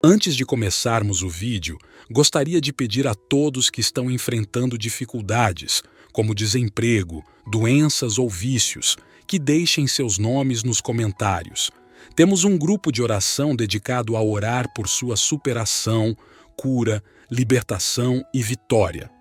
Antes de começarmos o vídeo, gostaria de pedir a todos que estão enfrentando dificuldades, como desemprego, doenças ou vícios, que deixem seus nomes nos comentários. Temos um grupo de oração dedicado a orar por sua superação, cura, libertação e vitória.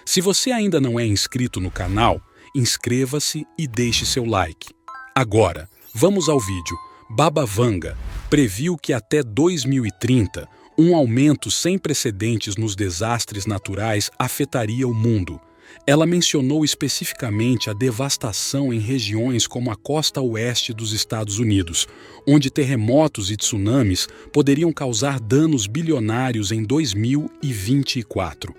Se você ainda não é inscrito no canal, inscreva-se e deixe seu like. Agora, vamos ao vídeo. Baba Vanga previu que até 2030, um aumento sem precedentes nos desastres naturais afetaria o mundo. Ela mencionou especificamente a devastação em regiões como a costa oeste dos Estados Unidos, onde terremotos e tsunamis poderiam causar danos bilionários em 2024.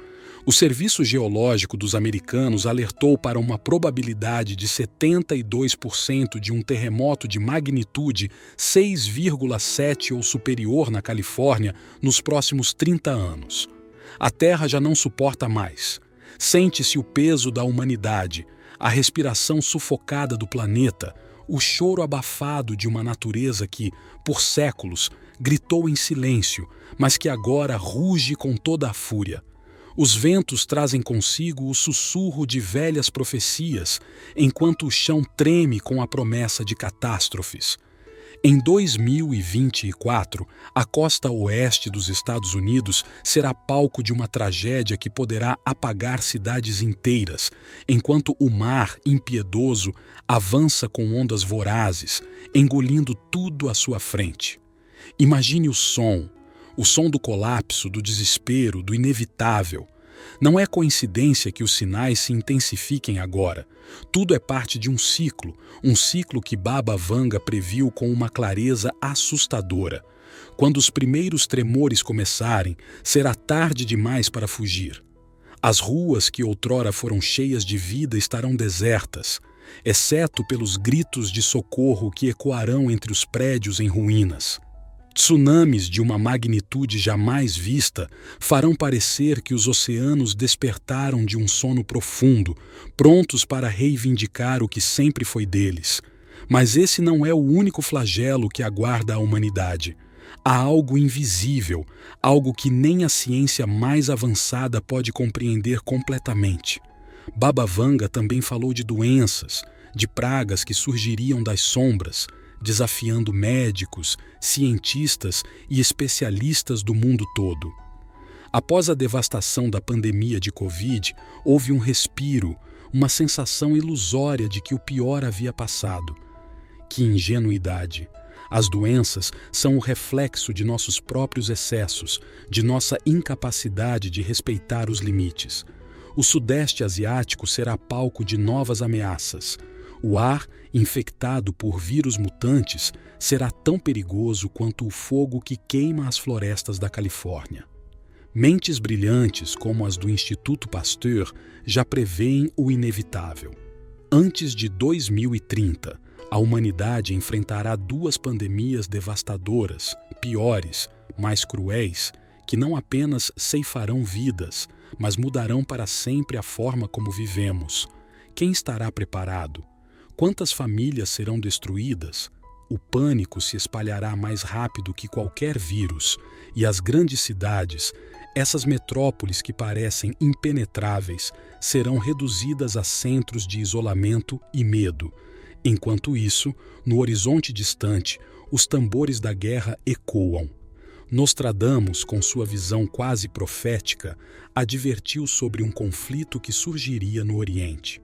O Serviço Geológico dos Americanos alertou para uma probabilidade de 72% de um terremoto de magnitude 6,7 ou superior na Califórnia nos próximos 30 anos. A Terra já não suporta mais. Sente-se o peso da humanidade, a respiração sufocada do planeta, o choro abafado de uma natureza que, por séculos, gritou em silêncio, mas que agora ruge com toda a fúria. Os ventos trazem consigo o sussurro de velhas profecias, enquanto o chão treme com a promessa de catástrofes. Em 2024, a costa oeste dos Estados Unidos será palco de uma tragédia que poderá apagar cidades inteiras, enquanto o mar impiedoso avança com ondas vorazes, engolindo tudo à sua frente. Imagine o som do colapso, do desespero, do inevitável. Não é coincidência que os sinais se intensifiquem agora. Tudo é parte de um ciclo que Baba Vanga previu com uma clareza assustadora. Quando os primeiros tremores começarem, será tarde demais para fugir. As ruas que outrora foram cheias de vida estarão desertas, exceto pelos gritos de socorro que ecoarão entre os prédios em ruínas. Tsunamis de uma magnitude jamais vista farão parecer que os oceanos despertaram de um sono profundo, prontos para reivindicar o que sempre foi deles. Mas esse não é o único flagelo que aguarda a humanidade. Há algo invisível, algo que nem a ciência mais avançada pode compreender completamente. Baba Vanga também falou de doenças, de pragas que surgiriam das sombras, desafiando médicos, cientistas e especialistas do mundo todo. Após a devastação da pandemia de Covid, houve um respiro, uma sensação ilusória de que o pior havia passado. Que ingenuidade! As doenças são o reflexo de nossos próprios excessos, de nossa incapacidade de respeitar os limites. O Sudeste Asiático será palco de novas ameaças. O ar, infectado por vírus mutantes, será tão perigoso quanto o fogo que queima as florestas da Califórnia. Mentes brilhantes, como as do Instituto Pasteur, já prevêem o inevitável. Antes de 2030, a humanidade enfrentará duas pandemias devastadoras, piores, mais cruéis, que não apenas ceifarão vidas, mas mudarão para sempre a forma como vivemos. Quem estará preparado? Quantas famílias serão destruídas? O pânico se espalhará mais rápido que qualquer vírus, e as grandes cidades, essas metrópoles que parecem impenetráveis, serão reduzidas a centros de isolamento e medo. Enquanto isso, no horizonte distante, os tambores da guerra ecoam. Nostradamus, com sua visão quase profética, advertiu sobre um conflito que surgiria no Oriente.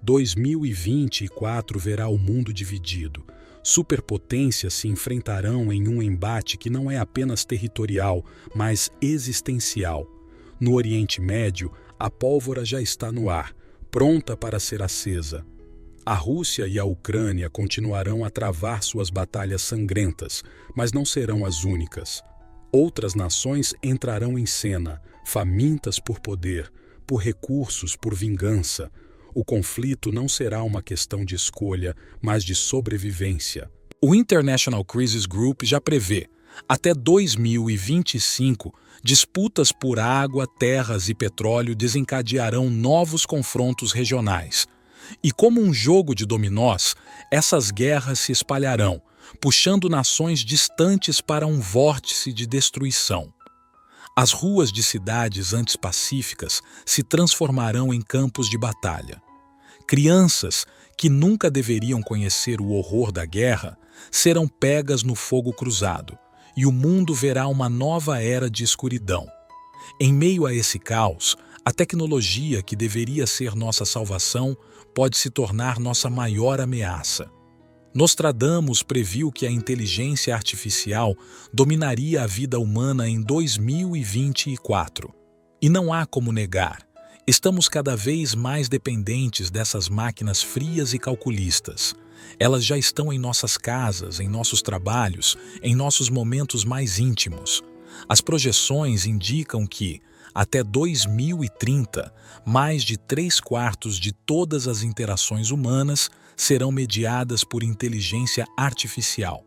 2024 verá o mundo dividido. Superpotências se enfrentarão em um embate que não é apenas territorial, mas existencial. No Oriente Médio, a pólvora já está no ar, pronta para ser acesa. A Rússia e a Ucrânia continuarão a travar suas batalhas sangrentas, mas não serão as únicas. Outras nações entrarão em cena, famintas por poder, por recursos, por vingança. O conflito não será uma questão de escolha, mas de sobrevivência. O International Crisis Group já prevê, até 2025, disputas por água, terras e petróleo desencadearão novos confrontos regionais. E como um jogo de dominós, essas guerras se espalharão, puxando nações distantes para um vórtice de destruição. As ruas de cidades antes pacíficas se transformarão em campos de batalha. Crianças, que nunca deveriam conhecer o horror da guerra, serão pegas no fogo cruzado, e o mundo verá uma nova era de escuridão. Em meio a esse caos, a tecnologia que deveria ser nossa salvação pode se tornar nossa maior ameaça. Nostradamus previu que a inteligência artificial dominaria a vida humana em 2024. E não há como negar, estamos cada vez mais dependentes dessas máquinas frias e calculistas. Elas já estão em nossas casas, em nossos trabalhos, em nossos momentos mais íntimos. As projeções indicam que, até 2030, mais de 3/4 de todas as interações humanas serão mediadas por inteligência artificial.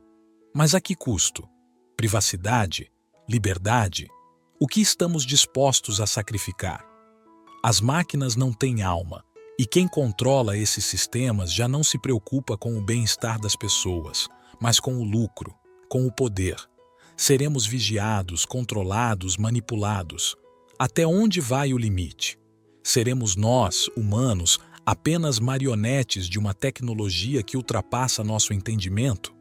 Mas a que custo? Privacidade? Liberdade? O que estamos dispostos a sacrificar? As máquinas não têm alma, e quem controla esses sistemas já não se preocupa com o bem-estar das pessoas, mas com o lucro, com o poder. Seremos vigiados, controlados, manipulados. Até onde vai o limite? Seremos nós, humanos, apenas marionetes de uma tecnologia que ultrapassa nosso entendimento?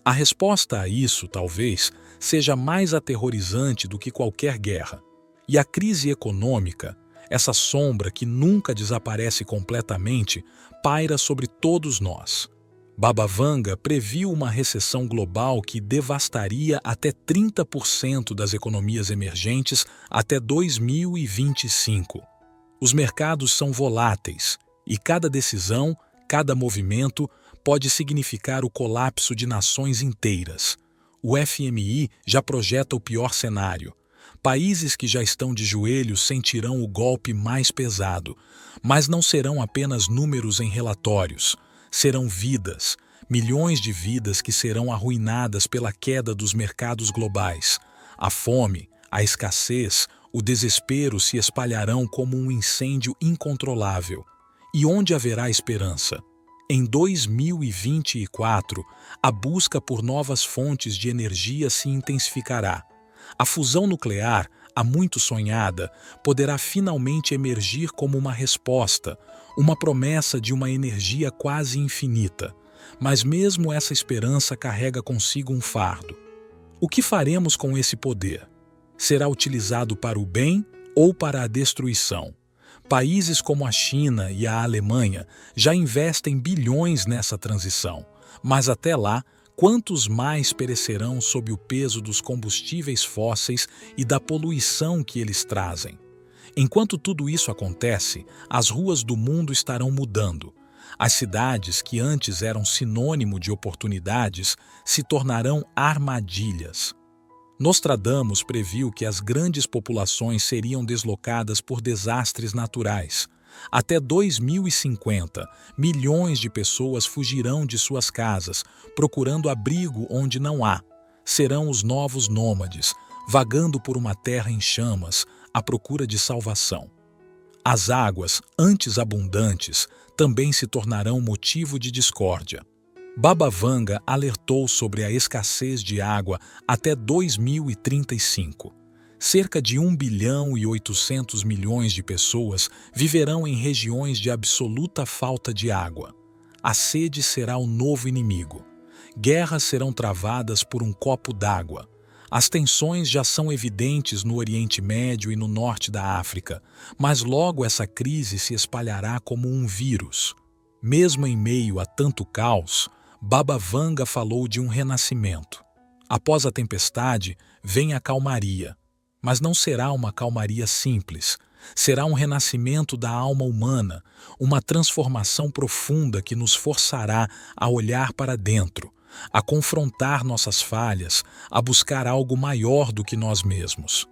A resposta a isso, talvez, seja mais aterrorizante do que qualquer guerra. E a crise econômica, essa sombra que nunca desaparece completamente, paira sobre todos nós. Baba Vanga previu uma recessão global que devastaria até 30% das economias emergentes até 2025. Os mercados são voláteis e cada decisão, cada movimento pode significar o colapso de nações inteiras. O FMI já projeta o pior cenário. Países que já estão de joelhos sentirão o golpe mais pesado, mas não serão apenas números em relatórios. Serão vidas, milhões de vidas que serão arruinadas pela queda dos mercados globais. A fome, a escassez, o desespero se espalharão como um incêndio incontrolável. E onde haverá esperança? Em 2024, a busca por novas fontes de energia se intensificará. A fusão nuclear, há muito sonhada, poderá finalmente emergir como uma resposta, uma promessa de uma energia quase infinita. Mas mesmo essa esperança carrega consigo um fardo. O que faremos com esse poder? Será utilizado para o bem ou para a destruição? Países como a China e a Alemanha já investem bilhões nessa transição, mas até lá, quantos mais perecerão sob o peso dos combustíveis fósseis e da poluição que eles trazem? Enquanto tudo isso acontece, as ruas do mundo estarão mudando. As cidades que antes eram sinônimo de oportunidades se tornarão armadilhas. Nostradamus previu que as grandes populações seriam deslocadas por desastres naturais. Até 2050, milhões de pessoas fugirão de suas casas, procurando abrigo onde não há. Serão os novos nômades, vagando por uma terra em chamas, à procura de salvação. As águas, antes abundantes, também se tornarão motivo de discórdia. Baba Vanga alertou sobre a escassez de água até 2035. Cerca de 1,8 bilhão de pessoas viverão em regiões de absoluta falta de água. A sede será o novo inimigo. Guerras serão travadas por um copo d'água. As tensões já são evidentes no Oriente Médio e no norte da África, mas logo essa crise se espalhará como um vírus. Mesmo em meio a tanto caos, Baba Vanga falou de um renascimento. Após a tempestade, vem a calmaria. Mas não será uma calmaria simples. Será um renascimento da alma humana, uma transformação profunda que nos forçará a olhar para dentro, a confrontar nossas falhas, a buscar algo maior do que nós mesmos.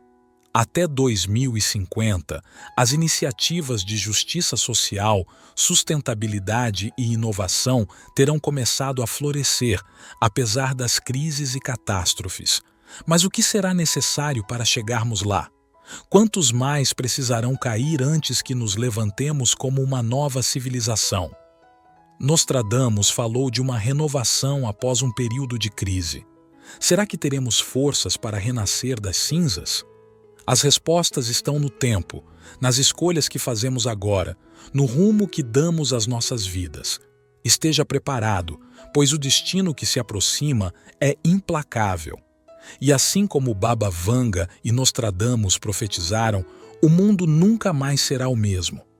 Até 2050, as iniciativas de justiça social, sustentabilidade e inovação terão começado a florescer, apesar das crises e catástrofes. Mas o que será necessário para chegarmos lá? Quantos mais precisarão cair antes que nos levantemos como uma nova civilização? Nostradamus falou de uma renovação após um período de crise. Será que teremos forças para renascer das cinzas? As respostas estão no tempo, nas escolhas que fazemos agora, no rumo que damos às nossas vidas. Esteja preparado, pois o destino que se aproxima é implacável. E assim como Baba Vanga e Nostradamus profetizaram, o mundo nunca mais será o mesmo.